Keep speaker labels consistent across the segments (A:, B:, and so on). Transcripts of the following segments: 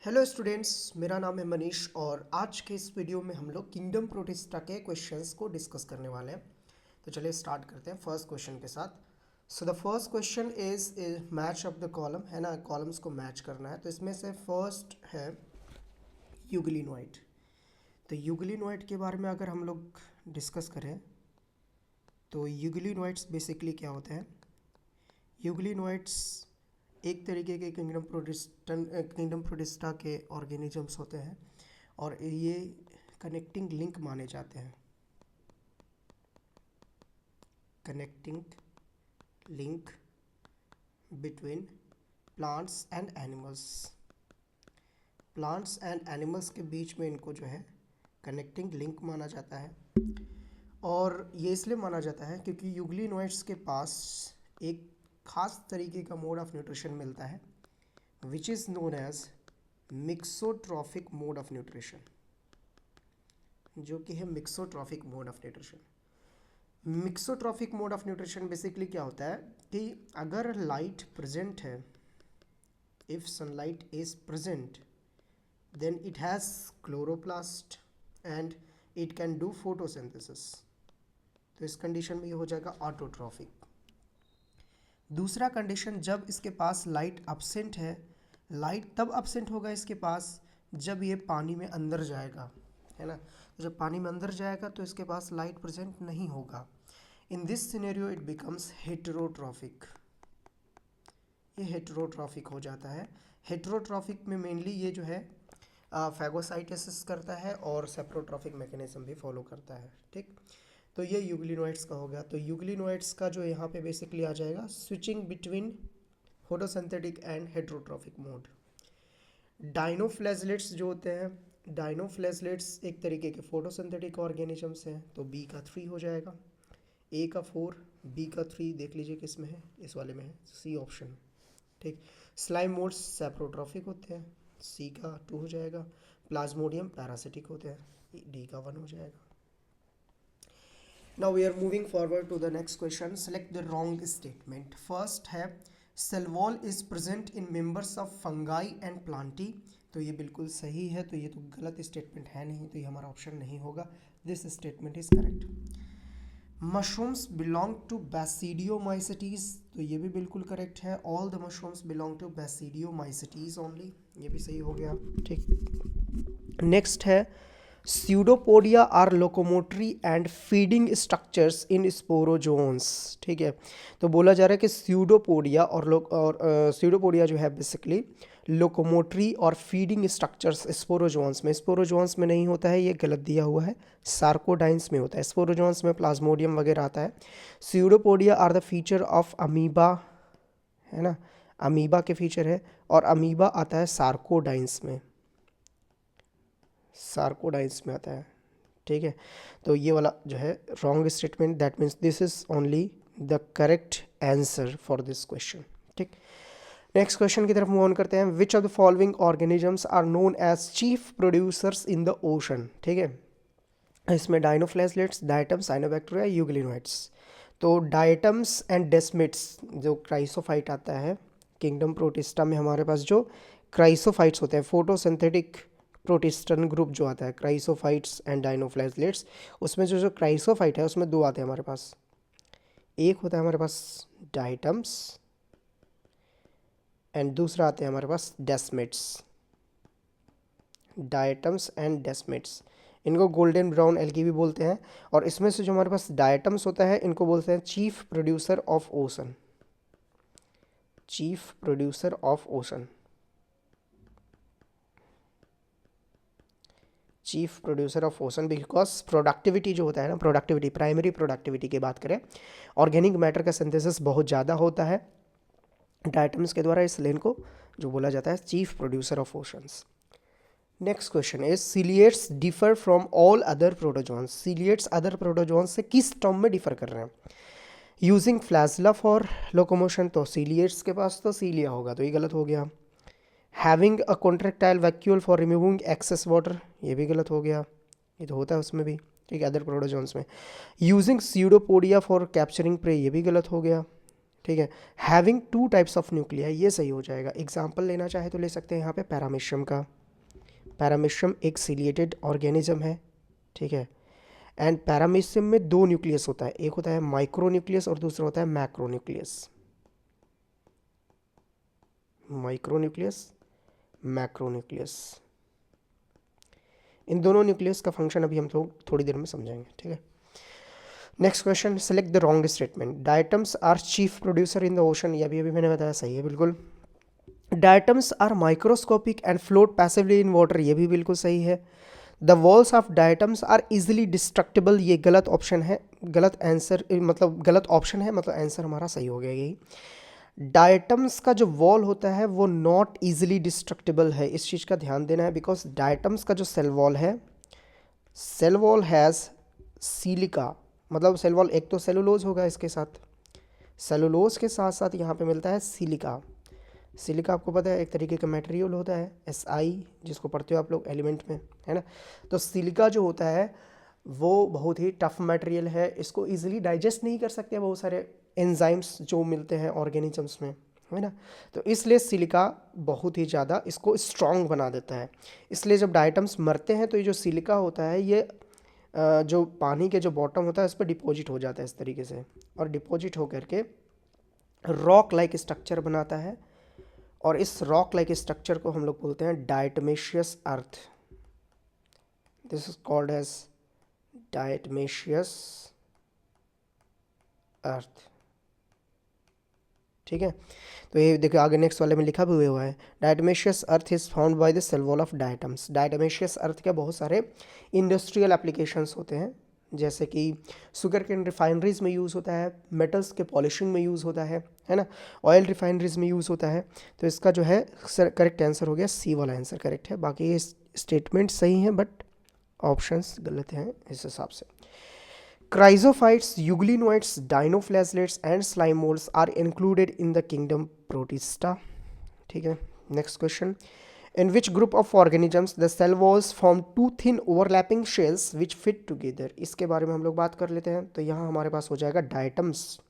A: Hello students, मेरा नाम है मनीष और आज के इस वीडियो में हम लोग किंगडम प्रोटिस्टा के क्वेश्चंस को डिस्कस करने वाले हैं। तो चलिए स्टार्ट करते हैं फर्स्ट क्वेश्चन के साथ। So the first question is match of the column, है ना, कॉलम्स को मैच करना है। तो इसमें से फर्स्ट है यूग्लिनोइड। तो यूग्लिनोइड के बारे में अगर हम लोग डिस्कस करें तो यूग्लिनोइड्स बेसिकली क्या होते हैं। यूग्लिनोइड्स एक तरीके के किंगडम प्रोटिस्टा के ऑर्गेनिजम्स होते हैं और ये कनेक्टिंग लिंक माने जाते हैं। Connecting link between plants and animals. Plants and animals के बीच में इनको जो है कनेक्टिंग लिंक माना जाता है। और ये इसलिए माना जाता है क्योंकि यूग्लिनोइड्स के पास एक खास तरीके का मोड ऑफ न्यूट्रिशन मिलता है which is known as mixotrophic mode of nutrition, जो कि है mixotrophic mode of nutrition. Mixotrophic mode of nutrition basically क्या होता है कि अगर लाइट प्रेजेंट है, if sunlight is present then it has chloroplast and it can do photosynthesis. तो इस कंडीशन में ये हो जाएगा ऑटोट्रॉफिक। दूसरा कंडीशन, जब इसके पास लाइट अब्सेंट है, लाइट तब अब्सेंट होगा इसके पास जब ये पानी में अंदर जाएगा, है ना। जब पानी में अंदर जाएगा तो इसके पास लाइट प्रेजेंट नहीं होगा। In this scenario it becomes heterotrophic. ये हेटेरोट्रॉफिक हो जाता है। हेटेरोट्रॉफिक में मेनली ये जो है फैगोसाइटोसिस करता है और सेप्रोट्रॉफिक मैकेनिज्म भी फॉलो करता है, ठीक। तो ये यूग्लिनोइड्स का हो गया। तो यूग्लिनोइड्स का जो यहाँ पे बेसिकली आ जाएगा switching between photosynthetic and heterotrophic mode. Dinoflagellates जो होते हैं, डाइनोफ्लैजलेट्स एक तरीके के फोटोसिंथेटिक ऑर्गेनिजम्स हैं। तो बी का 3 हो जाएगा, ए का 4, बी का 3 देख लीजिए किस में है, इस वाले में है, सी ऑप्शन, ठीक। स्लाइम मोड्स सेप्रोट्रॉफिक होते हैं, सी का 2 हो जाएगा। प्लाज्मोडियम पैरासिटिक होते हैं, डी का 1 हो जाएगा। Now we are moving forward to the next question. Select the wrong statement. First है cell wall is present in members of fungi and plantae. तो ये बिल्कुल सही है, तो ये तो गलत स्टेटमेंट है नहीं, तो ये हमारा ऑप्शन नहीं होगा। This statement is correct. Mushrooms belong to basidiomycetes, तो ये भी बिल्कुल करेक्ट है। All the mushrooms belong to basidiomycetes only, ये भी सही हो गया, ठीक। नेक्स्ट है pseudopodia are locomotory and feeding structures in sporozoans, ठीक है। तो बोला जा रहा है कि स्यूडोपोडिया और स्यूडोपोडिया जो है बेसिकली लोकोमोटरी और फीडिंग स्ट्रक्चर्स स्पोरोजोन्स में, स्पोरोजोन्स में नहीं होता है, ये गलत दिया हुआ है, सार्कोडाइन्स में होता है। स्पोरोजोन्स में प्लाज्मोडियम वगैरह आता है। Pseudopodia are the feature of amoeba, है ना, अमीबा के फीचर है, और अमीबा आता है सार्कोडाइन्स में, सार्कोडाइन्स में आता है, ठीक है। तो ये वाला जो है wrong statement, that means this is only the correct answer for this question, ठीक। नेक्स्ट क्वेश्चन की तरफ मूव ऑन करते हैं। Which of the following organisms are known as chief producers in the ocean, ठीक है। इसमें डाइनोफ्लैजलेट्स, डायटम्स, साइनोबैक्टीरिया, यूग्लिनोइड्स। तो diatoms and desmids जो क्राइसोफाइट आता है किंगडम प्रोटिस्टा में, हमारे पास जो क्राइसोफाइट्स होते हैं, फोटोसिंथेटिक प्रोटिस्टन ग्रुप जो आता है, क्राइसोफाइट्स एंड डाइनोफ्लैजलेट्स, उसमें जो क्राइसोफाइट है उसमें दो आते हैं हमारे पास। एक होता है हमारे पास डायटम्स एंड दूसरा आते हैं हमारे पास डेस्मिट्स। डायटम्स एंड डेस्मिट्स, इनको गोल्डन ब्राउन एल्गी भी बोलते हैं। और इसमें से जो हमारे पास डायटम्स होता है इनको बोलते हैं chief producer of ocean, chief producer of ocean, chief producer of ocean, because productivity जो होता है ना, प्रोडक्टिविटी, प्राइमरी प्रोडक्टिविटी की बात करें, ऑर्गेनिक मैटर का सिंथेसिस बहुत ज़्यादा होता है डायटम्स के द्वारा, इसलिए इनको जो बोला जाता है chief producer of oceans. Next question is ciliates differ from all other protozoans. Ciliates other protozoans से किस टर्म में डिफर कर रहे हैं। यूजिंग फ्लैजला फॉर लोकोमोशन, तो सीलिएट्स के पास तो सीलिया होगा, तो ये गलत हो गया। Having a contractile vacuole for removing excess water, ये भी गलत हो गया, ये तो होता है उसमें भी, ठीक है, अदर प्रोटोजोन्स में। Using pseudopodia for capturing prey, ये भी गलत हो गया। ठीक है। हैविंग 2 टाइप्स ऑफ न्यूक्लियाई, ये सही हो जाएगा। एग्जाम्पल लेना चाहे तो ले सकते हैं यहाँ पे पैरामीशियम का। पैरामीशियम एक सीलिएटेड ऑर्गेनिज्म है, ठीक है। एंड पैरामीशियम में 2 न्यूक्लियस होता है, एक होता है माइक्रो न्यूक्लियस और दूसरा होता है macro nucleus. Micro nucleus, macro nucleus, इन दोनों न्यूक्लियस का फंक्शन अभी हम लोग थोड़ी देर में समझेंगे, ठीक है। Next question, select the wrong statement. Diatoms are chief producer in the ocean, ये अभी मैंने बताया सही है बिल्कुल। Diatoms are microscopic and float passively in water, ये भी बिल्कुल सही है। The walls of diatoms are easily destructible, ये गलत ऑप्शन है, गलत आंसर, मतलब गलत ऑप्शन है, मतलब आंसर हमारा सही हो गया यही। डायटम्स का जो वॉल होता है वो नॉट इजिली डिस्ट्रक्टेबल है, इस चीज़ का ध्यान देना है, बिकॉज डायटम्स का जो सेल वॉल है, सेल वॉल हैज़ सिलिका, मतलब सेल वॉल एक तो सेलुलोज होगा, इसके साथ सेलुलोज के साथ साथ यहाँ पे मिलता है सिलिका। सिलिका आपको पता है एक तरीके का मटेरियल होता है, SI, जिसको पढ़ते हो आप लोग एलिमेंट में, है ना। तो सिलिका जो होता है वो बहुत ही टफ मटेरियल है, इसको इजीली डाइजेस्ट नहीं कर सकते बहुत सारे एंजाइम्स जो मिलते हैं ऑर्गेनिजम्स में, है ना। तो इसलिए सिलिका बहुत ही ज़्यादा इसको स्ट्रॉन्ग बना देता है। इसलिए जब डायटम्स मरते हैं तो ये जो सिलिका होता है ये जो पानी के जो बॉटम होता है उस पर डिपॉजिट हो जाता है इस तरीके से, और डिपॉजिट होकर के रॉक लाइक स्ट्रक्चर बनाता है, और इस रॉक लाइक स्ट्रक्चर को हम लोग बोलते हैं डायटमेशियस अर्थ। दिस इज कॉल्ड एज डायटमेशियस अर्थ, ठीक है। तो ये देखिए आगे नेक्स्ट वाले में लिखा भी हुआ है, diatomaceous earth is found by the cell wall of diatoms. Diatomaceous earth के बहुत सारे इंडस्ट्रियल एप्लीकेशंस होते हैं, जैसे कि शुगर केन रिफाइनरीज में यूज़ होता है, मेटल्स के पॉलिशिंग में यूज़ होता है ना, ऑयल रिफाइनरीज में यूज़ होता है। तो इसका जो है करेक्ट आंसर हो गया सी वाला आंसर करेक्ट है, बाकी ये स्टेटमेंट सही हैं बट ऑप्शंस गलत हैं इस हिसाब से। Chrysophytes, euglenoids, dinoflagellates and slime moulds are included in the kingdom Protista, ठीक है। Next question, in which group of organisms the cell walls form two thin overlapping shells which fit together, इसके बारे में हम लोग बात कर लेते हैं। तो यहाँ हमारे पास हो जाएगा डायटम्स।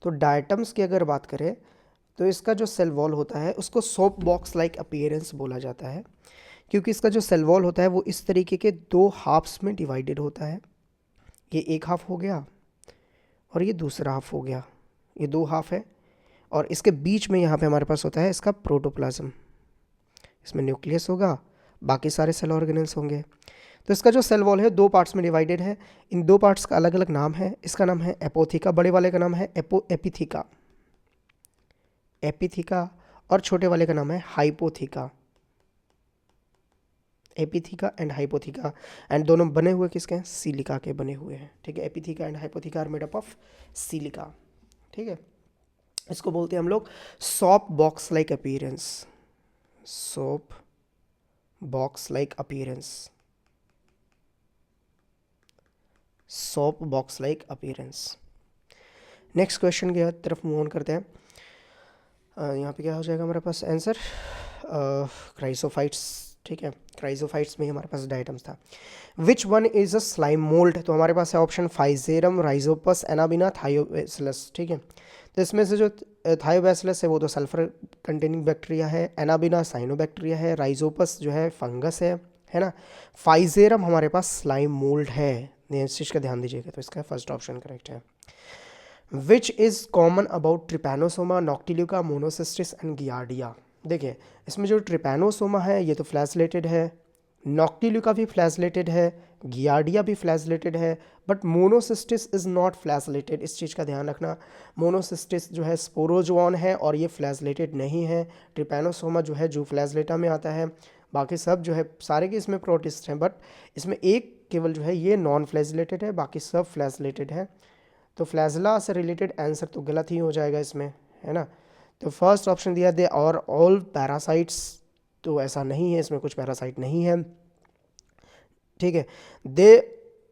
A: तो डायटम्स की अगर बात करें तो इसका जो सेल वॉल होता है उसको सोप बॉक्स लाइक अपीयरेंस बोला जाता है, क्योंकि इसका जो सेल वॉल होता है वो इस तरीके के 2 हाफ्स में डिवाइडेड होता है। ये एक हाफ हो गया और ये दूसरा हाफ हो गया, ये 2 हाफ है, और इसके बीच में यहाँ पे हमारे पास होता है इसका प्रोटोप्लाज्म, इसमें न्यूक्लियस होगा, बाकी सारे सेल ऑर्गेनेल्स होंगे। तो इसका जो सेल वॉल है 2 पार्ट्स में डिवाइडेड है, इन 2 पार्ट्स का अलग अलग नाम है। इसका नाम है एपोथिका, बड़े वाले का नाम है एपिथिका, एपिथिका, और छोटे वाले का नाम है हाइपोथिका। एपिथिका एंड हाइपोथिका, एंड दोनों बने हुए किसके हैं, सिलिका के बने हुए हैं, ठीक है। Epitheca and hypotheca are made up of silica, ठीक है। इसको बोलते हैं हम लोग soap box like appearance, soap box like appearance, soap box like appearance. Next question की तरफ मूव ऑन करते हैं। यहाँ पे क्या हो जाएगा हमारे पास आंसर, क्राइसोफाइट्स, ठीक है। क्राइसोफाइट्स में हमारे पास डायटम्स था। Which one is a slime mould, तो हमारे पास है ऑप्शन फाइजेरम, राइजोपस, एनाबिना, थायोबैसिलस, ठीक है। तो इसमें से जो थायोबैसिलस है वो तो सल्फर कंटेनिंग बैक्टीरिया है, एनाबिना साइनोबैक्टीरिया है, राइजोपस जो है फंगस है ना, फाइजेरम हमारे पास स्लाइम मोल्ड है, इस चीज़ का ध्यान दीजिएगा। तो इसका फर्स्ट ऑप्शन करेक्ट है। Which is common about trypanosoma, noctiluca, monocystis and giardia. देखिए इसमें जो ट्रिपैनोसोमा है ये तो फ्लैजलेटेड है, नॉक्टिल्यूका भी फ्लैजलेटेड है, गियार्डिया भी फ्लैजलेटेड है, but Monocystis is not flagellated, इस चीज़ का ध्यान रखना। मोनोसिस्टिस जो है स्पोरोजोन है और ये फ्लैजलेटेड नहीं है। ट्रिपैनोसोमा जो है जो फ्लैजलेटा में आता है, बाकी सब जो है सारे के इसमें प्रोटिस्ट हैं, बट इसमें एक केवल जो है ये नॉन फ्लैजलेटेड है, बाकी सब फ्लैजलेटेड है। तो फ्लैजला से रिलेटेड आंसर तो गलत ही हो जाएगा इसमें, है ना। तो फर्स्ट ऑप्शन दिया दे और ऑल पैरासाइट्स, तो ऐसा नहीं है, इसमें कुछ पैरासाइट नहीं है, ठीक है। They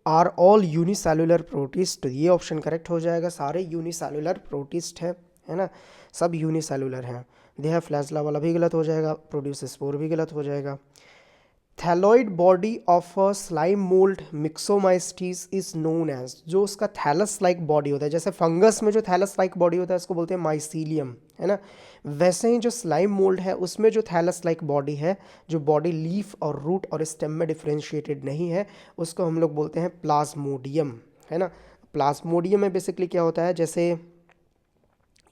A: are all unicellular protist, ये ऑप्शन करेक्ट हो जाएगा, सारे यूनिसेलुलर प्रोटिस्ट है ना, सब यूनिसेलुलर हैं। दे है फ्लैजला वाला भी गलत हो जाएगा, प्रोड्यूस स्पोर भी गलत हो जाएगा। Thalloid body of a slime mould myxomycetes is known as, जो उसका थैलस लाइक बॉडी होता है, जैसे फंगस में जो थैलस लाइक बॉडी होता है उसको बोलते हैं माइसीलियम, है ना, वैसे ही जो स्लाइम मोल्ड है उसमें जो थैलस लाइक बॉडी है, जो बॉडी लीफ और रूट और स्टेम में डिफ्रेंशिएटेड नहीं है, उसको हम लोग बोलते हैं प्लाज्मोडियम, है ना। प्लाज्मोडियम में बेसिकली क्या होता है, जैसे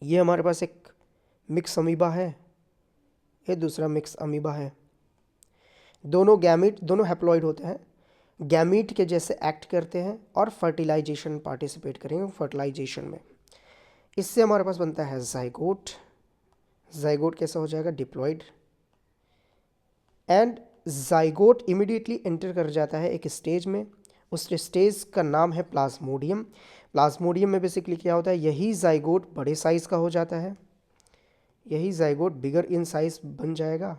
A: ये हमारे पास एक मिक्स अमीबा है, ये दूसरा मिक्स अमीबा है, दोनों गैमीट, दोनों हैप्लॉइड होते हैं, गैमीट के जैसे एक्ट करते हैं और फर्टिलाइजेशन पार्टिसिपेट करेंगे फर्टिलाइजेशन में। इससे हमारे पास बनता है जाइगोट। जाइगोट कैसा हो जाएगा, diploid. And zygote immediately enter कर जाता है एक स्टेज में, उस स्टेज का नाम है प्लाज्मोडियम। प्लाज्मोडियम में बेसिकली क्या होता है, यही जाइगोट बड़े साइज़ का हो जाता है, यही जाइगोट बिगर इन साइज़ बन जाएगा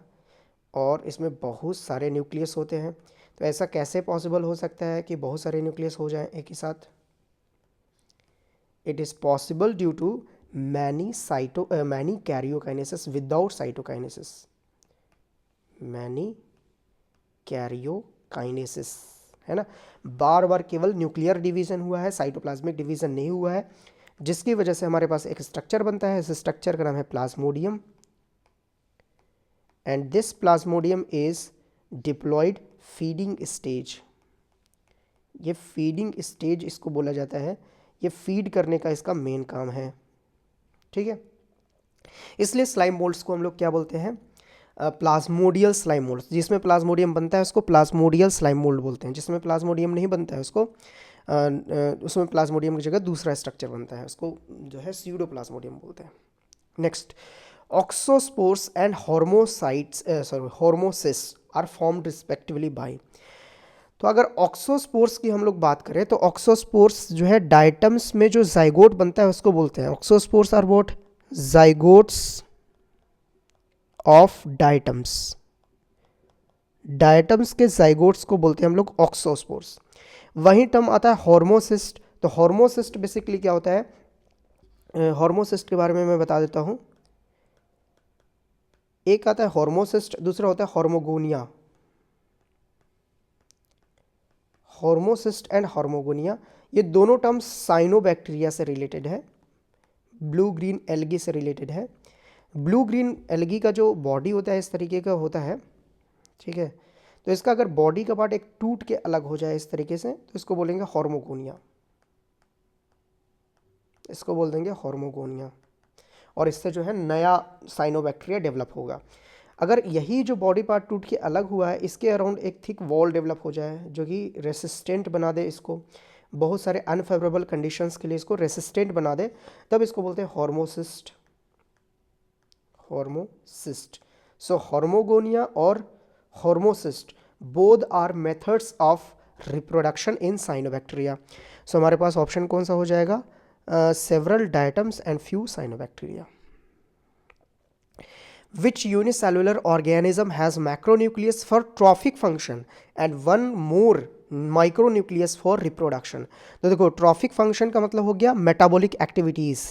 A: और इसमें बहुत सारे न्यूक्लियस होते हैं। तो ऐसा कैसे पॉसिबल हो सकता है कि बहुत सारे न्यूक्लियस हो जाएं एक ही साथ? It is possible due to many karyokinesis without cytokinesis, many karyokinesis, है ना, बार बार केवल न्यूक्लियर डिवीजन हुआ है, साइटोप्लाज्मिक डिवीजन नहीं हुआ है, जिसकी वजह से हमारे पास एक स्ट्रक्चर बनता है। इस स्ट्रक्चर का नाम है plasmodium and this plasmodium is diploid feeding stage. ये फीडिंग स्टेज इसको बोला जाता है, ये फीड करने का इसका मेन काम है, ठीक है। इसलिए स्लाइम मोल्ड्स को हम लोग क्या बोलते हैं, प्लाज्मोडियल स्लाइम मोल्ड्स। जिसमें प्लाज्मोडियम बनता है उसको प्लाज्मोडियल स्लाइम मोल्ड बोलते हैं, जिसमें प्लाज्मोडियम नहीं बनता है उसको उसमें प्लाज्मोडियम की जगह दूसरा स्ट्रक्चर बनता है, उसको जो है स्यूडोप्लाज्मोडियम बोलते हैं। Next, auxospores and hormocyst are formed respectively by. तो अगर ऑक्सोस्पोर्स की हम लोग बात करें तो ऑक्सोस्पोर्स जो है डायटम्स में जो जाइगोट बनता है उसको बोलते हैं, auxospores are what, zygotes of diatoms. Diatoms के जाइगोट्स को बोलते हैं हम लोग ऑक्सोस्पोर्स। वही टर्म आता है हॉर्मोसिस्ट। तो हॉर्मोसिस्ट बेसिकली क्या होता है, हॉर्मोसिस्ट के बारे में मैं बता देता हूं। एक आता है हॉर्मोसिस्ट, दूसरा होता है हॉर्मोगोनिया। हॉर्मोसिस्ट एंड हॉर्मोगोनिया, ये दोनों टर्म्स साइनोबैक्टीरिया से रिलेटेड है, ब्लू ग्रीन एल्गी से रिलेटेड है। ब्लू ग्रीन एल्गी का जो बॉडी होता है इस तरीके का होता है, ठीक है। तो इसका अगर बॉडी का पार्ट एक टूट के अलग हो जाए इस तरीके से तो इसको बोलेंगे हॉर्मोगोनिया, इसको बोल देंगे हॉर्मोगोनिया, और इससे जो है नया साइनोबैक्टीरिया डेवलप होगा। अगर यही जो बॉडी पार्ट टूट के अलग हुआ है इसके अराउंड एक थिक वॉल डेवलप हो जाए जो कि रेसिस्टेंट बना दे, इसको बहुत सारे अनफेवरेबल कंडीशंस के लिए इसको रेसिस्टेंट बना दे, तब इसको बोलते हैं हॉर्मोसिस्ट। हॉर्मोसिस्ट। सो हॉर्मोगोनिया और hormocyst both are methods of reproduction in cyanobacteria. So हमारे पास ऑप्शन कौन सा हो जाएगा, several diatoms and few cyanobacteria. Which unicellular organism has macronucleus for trophic function and one more micronucleus for reproduction? तो देखो traffic function का मतलब हो गया मेटाबॉलिक एक्टिविटीज़।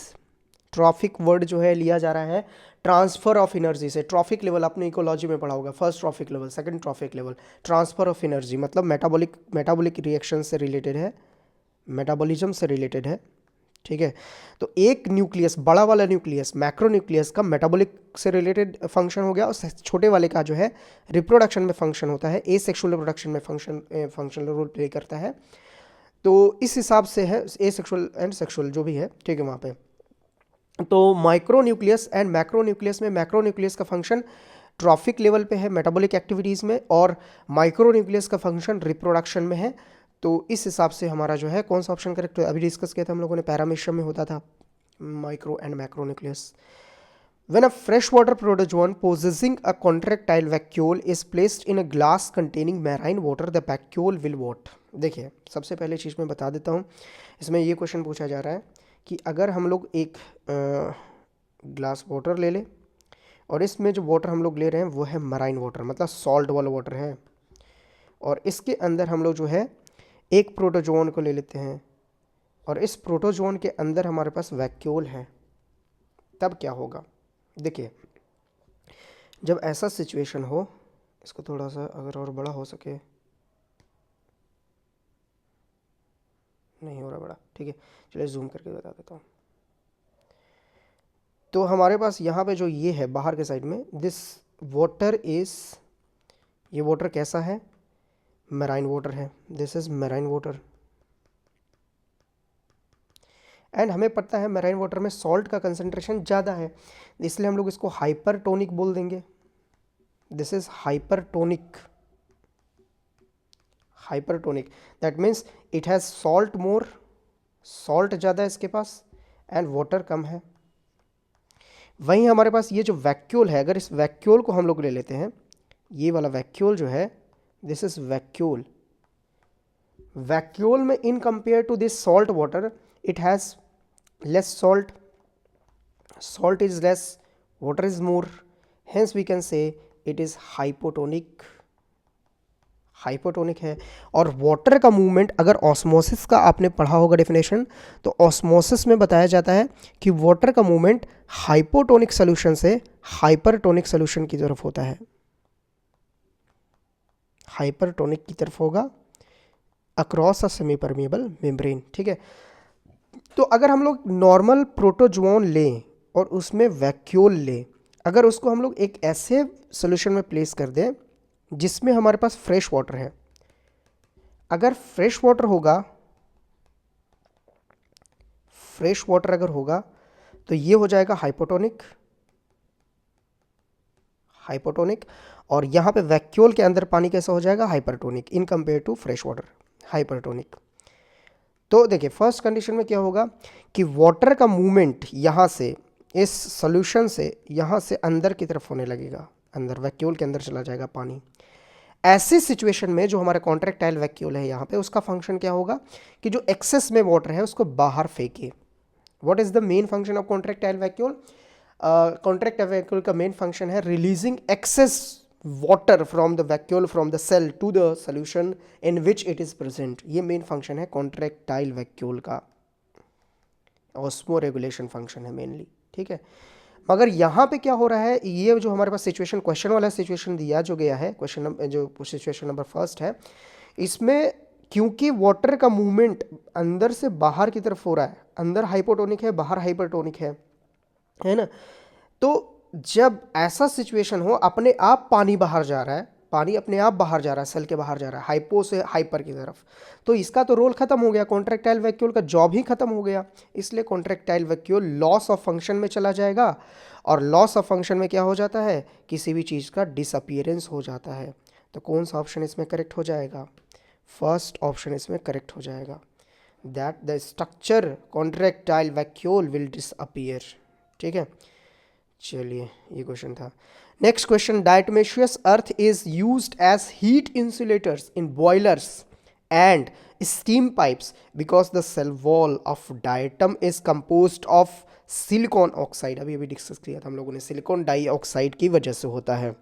A: ट्रॉफिक वर्ड जो है लिया जा रहा है ट्रांसफर ऑफ एनर्जी से। ट्रॉफिक लेवल आपने इकोलॉजी में पढ़ा होगा, first trophic level, second trophic level, transfer of energy मतलब मेटाबॉलिक रिएक्शन से रिलेटेड है, मेटाबॉलिज्म से रिलेटेड है, ठीक है। तो एक न्यूक्लियस, बड़ा वाला न्यूक्लियस, मैक्रो न्यूक्लियस का मेटाबॉलिक से रिलेटेड फंक्शन हो गया, और छोटे वाले का जो है रिप्रोडक्शन में फंक्शन होता है, एसेक्सुअल रिप्रोडक्शन में फंक्शनल रोल प्ले करता है। तो इस हिसाब से है एसेक्सुअल एंड सेक्सुअल जो भी है, ठीक है, वहाँ पे। तो micro nucleus and macro nucleus में मैक्रो न्यूक्लियस का फंक्शन ट्रॉफिक लेवल पे है मेटाबॉलिक एक्टिविटीज़ में, और माइक्रो न्यूक्लियस का फंक्शन रिप्रोडक्शन में है। तो इस हिसाब से हमारा जो है कौन सा ऑप्शन करेक्ट है, अभी डिस्कस किया था हम लोगों ने, पैरामीशियम में होता था micro and macro nucleus. When a freshwater protozoan possessing a contractile vacuole is placed in a glass containing marine water, the vacuole will what? देखिए सबसे पहले चीज़ मैं बता देता हूँ, इसमें ये क्वेश्चन पूछा जा रहा है कि अगर हम लोग एक ग्लास वाटर ले लें और इसमें जो वाटर हम लोग ले रहे हैं वो है मराइन वाटर, मतलब सॉल्ट वाला वाटर है, और इसके अंदर हम लोग जो है एक प्रोटोजोन को ले लेते हैं और इस प्रोटोजोन के अंदर हमारे पास वैक्यूल है, तब क्या होगा? देखिए जब ऐसा सिचुएशन हो इसको थोड़ा सा अगर और बड़ा हो सके, नहीं हो रहा बड़ा, ठीक है चलिए जूम करके बता देता हूँ। तो हमारे पास यहाँ पे जो ये है बाहर के साइड में, दिस वाटर इज, ये वाटर कैसा है, मैराइन वाटर है, this is marine water. And हमें पता है मैराइन वाटर में सॉल्ट का कंसंट्रेशन ज़्यादा है, इसलिए हम लोग इसको हाइपरटोनिक बोल देंगे। This is hypertonic, hypertonic that means it has salt more, salt ज़्यादा है इसके पास एंड वाटर कम है। वहीं हमारे पास ये जो वैक्यूल है, अगर इस वैक्यूल को हम लोग ले लेते हैं, ये वाला वैक्यूल जो है, दिस इज वैक्यूल। वैक्यूल में in compare to this salt water it has less salt, salt is less, water is more, hence we can say it is hypotonic, hypotonic है। और वाटर का मूवमेंट, अगर osmosis का आपने पढ़ा होगा definition, तो ऑस्मोसिस में बताया जाता है कि वाटर का मूवमेंट हाइपोटोनिक सोल्यूशन से हाइपरटोनिक सोल्यूशन की तरफ होता है, हाइपरटोनिक की तरफ होगा across a semi permeable membrane, ठीक है। तो अगर हम लोग नॉर्मल प्रोटोजोन लें और उसमें वैक्यूल लें, अगर उसको हम लोग एक ऐसे सोल्यूशन में प्लेस कर दें जिसमें हमारे पास फ्रेश वाटर है, अगर फ्रेश वाटर होगा, फ्रेश वाटर अगर होगा तो ये हो जाएगा हाइपोटोनिक, हाइपोटोनिक। और यहाँ पे वैक्यूल के अंदर पानी कैसा हो जाएगा, hypertonic in compare to fresh water, hypertonic. तो देखिए फर्स्ट कंडीशन में क्या होगा कि वाटर का मूवमेंट यहाँ से, इस सॉल्यूशन से यहाँ से अंदर की तरफ होने लगेगा, अंदर वैक्यूल के अंदर चला जाएगा पानी। ऐसी सिचुएशन में जो हमारा कॉन्ट्रैक्टाइल वैक्यूल है यहाँ पे, उसका फंक्शन क्या होगा कि जो एक्सेस में वाटर है उसको बाहर फेंके। What is the main function of contractile vacuole? Contractile vacuole का मेन फंक्शन है releasing excess water from the vacuole from the cell to the solution in which it is present. ये main function है contractile vacuole का, osmoregulation function है mainly, ठीक है। मगर यहाँ पे क्या हो रहा है, ये जो हमारे पास सिचुएशन, क्वेश्चन वाला सिचुएशन दिया जो गया है, क्वेश्चन जो सिचुएशन नंबर फर्स्ट है, इसमें क्योंकि वाटर का मूवमेंट अंदर से बाहर की तरफ हो रहा है, अंदर हाइपोटोनिक है, बाहर हाइपरटोनिक है ना। तो जब ऐसा सिचुएशन हो, अपने आप पानी बाहर जा रहा है, पानी अपने आप बाहर जा रहा है, सेल के बाहर जा रहा है, हाइपो से हाइपर की तरफ, तो इसका तो रोल खत्म हो गया, कॉन्ट्रैक्टाइल वैक्यूल का जॉब ही खत्म हो गया। इसलिए contractile vacuole loss of function में चला जाएगा, और लॉस ऑफ फंक्शन में क्या हो जाता है, किसी भी चीज़ का डिसअपियरेंस हो जाता है। तो कौन सा ऑप्शन इसमें करेक्ट हो जाएगा, फर्स्ट ऑप्शन इसमें करेक्ट हो जाएगा, that the structure contractile vacuole will disappear, ठीक है। चलिए ये क्वेश्चन था। Next question, diatomaceous earth is used as heat insulators in boilers and steam pipes because the cell wall of diatom is composed of silicon oxide. अभी अभी discuss किया था हम लोगों ने, सिलिकॉन डाइऑक्साइड की वजह से होता है।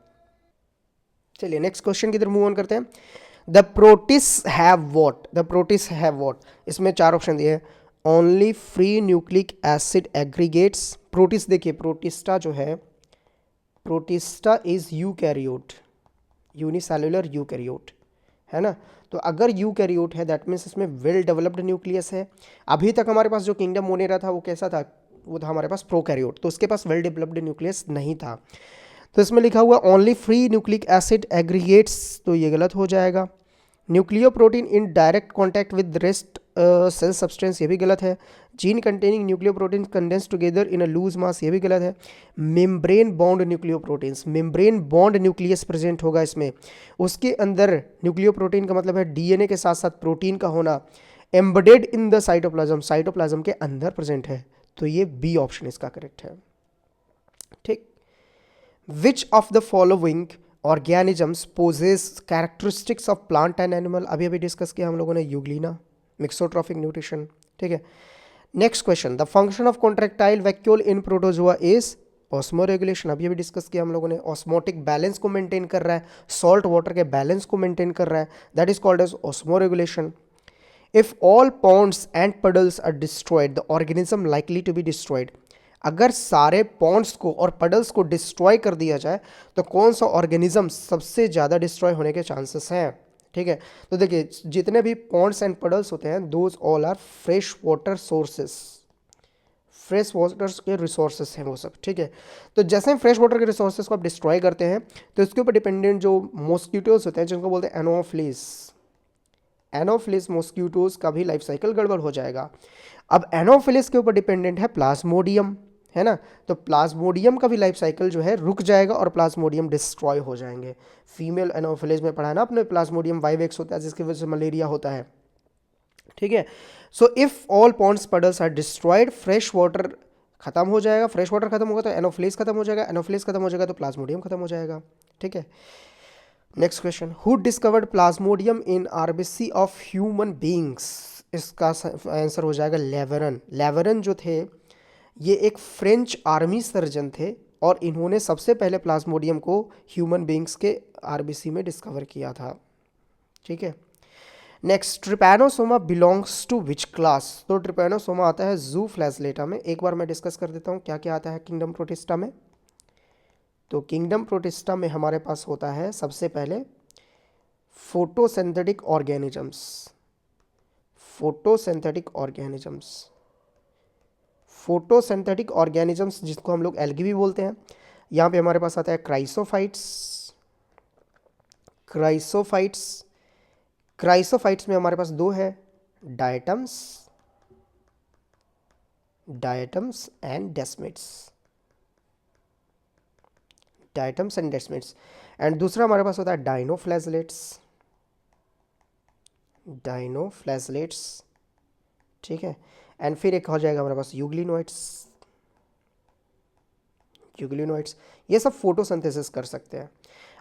A: चलिए नेक्स्ट क्वेश्चन की तरफ मूव ऑन करते हैं। The प्रोटिस have what, the प्रोटिस have what, इसमें चार ऑप्शन दिए हैं। Only free nucleic acid aggregates, प्रोटिस देखिए, प्रोटिस्टा जो है, protista is eukaryote, unicellular eukaryote है ना। तो अगर यूकैरियोट है दैट मीन्स इसमें वेल डेवलप्ड न्यूक्लियस है। अभी तक हमारे पास जो किंगडम मोनेरा था वो कैसा था, वो था हमारे पास प्रोकैरियोट, तो उसके पास वेल डेवलप्ड न्यूक्लियस नहीं था। तो इसमें लिखा हुआ only free nucleic acid aggregates, तो ये गलत हो जाएगा। Nucleoprotein in direct contact with rest cell substance, ये भी गलत है। Gene containing nucleoprotein condense together in a loose mass, ये भी गलत है। Membrane bound nucleoproteins, membrane bound nucleus present होगा इसमें, उसके अंदर न्यूक्लियोप्रोटीन का मतलब है डीएनए के साथ साथ प्रोटीन का होना, embedded in the cytoplasm, cytoplasm के अंदर प्रेजेंट है। तो ये बी ऑप्शन इसका करेक्ट है, ठीक। Which of the following organisms possess characteristics of plant and animal, अभी अभी डिस्कस किया हम लोगों ने, यूग्लिना, मिक्सोट्रॉफिक न्यूट्रिशन, ठीक है। Next question, the function of contractile vacuole in protozoa is osmo regulation, अभी अभी डिस्कस किया हम लोगों ने, ऑस्मोटिक बैलेंस को मेंटेन कर रहा है, सॉल्ट वाटर के बैलेंस को मेंटेन कर रहा है, that is called as osmoregulation. If all ponds and puddles are destroyed, the organism likely to be destroyed, अगर सारे पॉन्ड्स को और पडल्स को डिस्ट्रॉय कर दिया जाए तो कौन सा ऑर्गेनिज्म सबसे ज़्यादा डिस्ट्रॉय होने के चांसेस हैं, ठीक है। तो देखिए जितने भी पॉन्ड्स एंड पडल्स होते हैं those all are fresh water sources, fresh water के रिसोर्सेस हैं वो सब, ठीक है। तो जैसे हम फ्रेश वाटर के रिसोर्सेज को आप डिस्ट्रॉय करते हैं तो इसके ऊपर डिपेंडेंट जो मॉस्किटोज होते हैं जिनको बोलते हैं एनोफ्लिस, एनोफ्लिस मॉस्किटोज का भी लाइफ साइकिल गड़बड़ हो जाएगा। अब एनोफिलिस के ऊपर डिपेंडेंट है प्लाज्मोडियम, है ना, तो प्लाज्मोडियम का भी लाइफ साइकिल जो है रुक जाएगा और प्लाज्मोडियम डिस्ट्रॉय हो जाएंगे। फीमेल एनोफिलिस में पढ़ा है ना अपने, प्लाज्मोडियम वाइवेक्स होता है जिसकी वजह से मलेरिया होता है, ठीक है। So if all ponds puddles are destroyed fresh water खत्म हो जाएगा, फ्रेश वाटर खत्म होगा तो एनोफिलिस खत्म हो जाएगा, एनोफिलिस खत्म हो जाएगा तो प्लाज्मोडियम खत्म हो जाएगा, ठीक है। Next question, who discovered Plasmodium in RBC of human beings, इसका आंसर हो जाएगा लेवरन। लेवरन जो थे ये एक फ्रेंच आर्मी सर्जन थे और इन्होंने सबसे पहले प्लाज्मोडियम को ह्यूमन बींग्स के आरबीसी में डिस्कवर किया था, ठीक है। Next, trypanosoma belongs to which class, तो ट्रिपैनोसोमा आता है जू फ्लैजलेटा में। एक बार मैं डिस्कस कर देता हूँ क्या क्या आता है किंगडम प्रोटिस्टा में। तो किंगडम प्रोटिस्टा में हमारे पास होता है सबसे पहले photosynthetic organisms, photosynthetic organisms, photosynthetic organisms जिसको हम लोग एल्गी भी बोलते हैं। यहाँ पे हमारे पास आता है क्राइसोफाइट्स, क्राइसोफाइट्स, क्राइसोफाइट्स में हमारे पास दो है, diatoms, diatoms and desmids, diatoms and desmids. And दूसरा हमारे पास होता है डाइनोफ्लैजलेट्स, डाइनोफ्लैजलेट्स, ठीक है। एंड फिर एक हो जाएगा हमारे पास यूग्लिनोइड्स, यूग्लिनोइड्स, ये सब फोटोसिंथेसिस कर सकते हैं।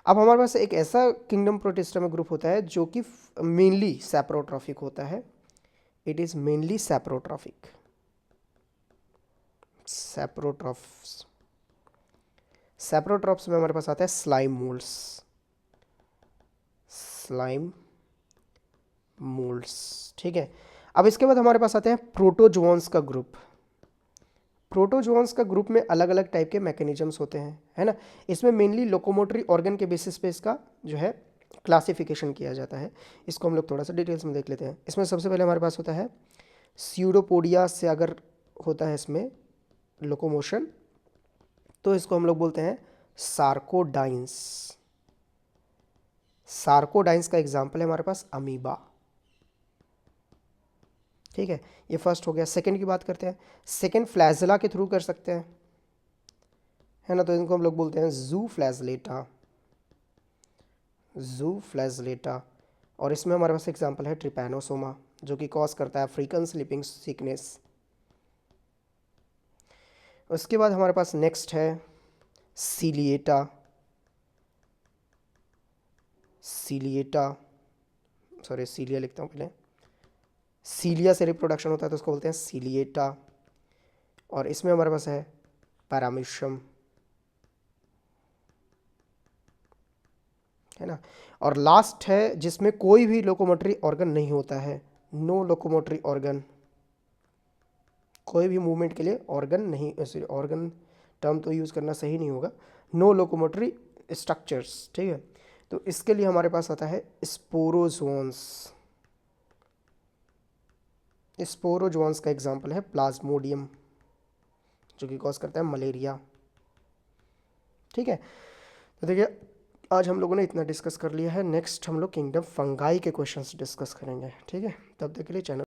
A: अब हमारे पास एक ऐसा किंगडम प्रोटिस्टा में ग्रुप होता है जो कि मेनली सैप्रोट्रॉफिक होता है, इट इज मेनली सैप्रोट्रॉफिक, सैप्रोट्रॉफ्स। सैप्रोट्रॉप्स में हमारे पास आता है स्लाइम मोल्ड्स, स्लाइम मोल्ड्स, ठीक है। अब इसके बाद हमारे पास आते हैं प्रोटोजोन्स का ग्रुप। प्रोटोजोन्स का ग्रुप में अलग अलग टाइप के मैकेनिज्म्स होते हैं, है ना। इसमें मेनली लोकोमोटरी ऑर्गन के बेसिस पे इसका जो है क्लासिफिकेशन किया जाता है। इसको हम लोग थोड़ा सा डिटेल्स में देख लेते हैं। इसमें सबसे पहले हमारे पास होता है स्यूडोपोडिया से अगर होता है इसमें लोकोमोशन तो इसको हम लोग बोलते हैं सार्कोडाइंस। सार्कोडाइंस का एग्जाम्पल है हमारे पास अमीबा, ठीक है। ये फर्स्ट हो गया। सेकंड की बात करते हैं, सेकंड फ्लैजला के थ्रू कर सकते हैं, है ना, तो इनको हम लोग बोलते हैं जू फ्लैजलेटा, जू फ्लैजलेटा। और इसमें हमारे पास एग्जांपल है ट्रिपैनोसोमा जो कि कॉज करता है अफ्रीकन स्लीपिंग सिकनेस। उसके बाद हमारे पास नेक्स्ट है सीलिएटा, सीलिएटा, सॉरी सीलिया लिखता हूँ पहले, सीलिया से रिप्रोडक्शन होता है तो उसको बोलते हैं सीलिएटा। और इसमें हमारे पास है पैरामीशियम, है ना। और लास्ट है जिसमें कोई भी लोकोमोटरी ऑर्गन नहीं होता है, नो लोकोमोटरी ऑर्गन, कोई भी मूवमेंट के लिए ऑर्गन नहीं, ऑर्गन टर्म तो यूज़ करना सही नहीं होगा, नो लोकोमोटरी स्ट्रक्चर्स, ठीक है। तो इसके लिए हमारे पास आता है स्पोरोजोन्स। स्पोरोजोन्स का एग्जांपल है प्लाज्मोडियम जो कि कॉज करता है मलेरिया, ठीक है। तो देखिए आज हम लोगों ने इतना डिस्कस कर लिया है। नेक्स्ट हम लोग किंगडम फंगाई के क्वेश्चंस डिस्कस करेंगे, ठीक है। तब तक के लिए चैनल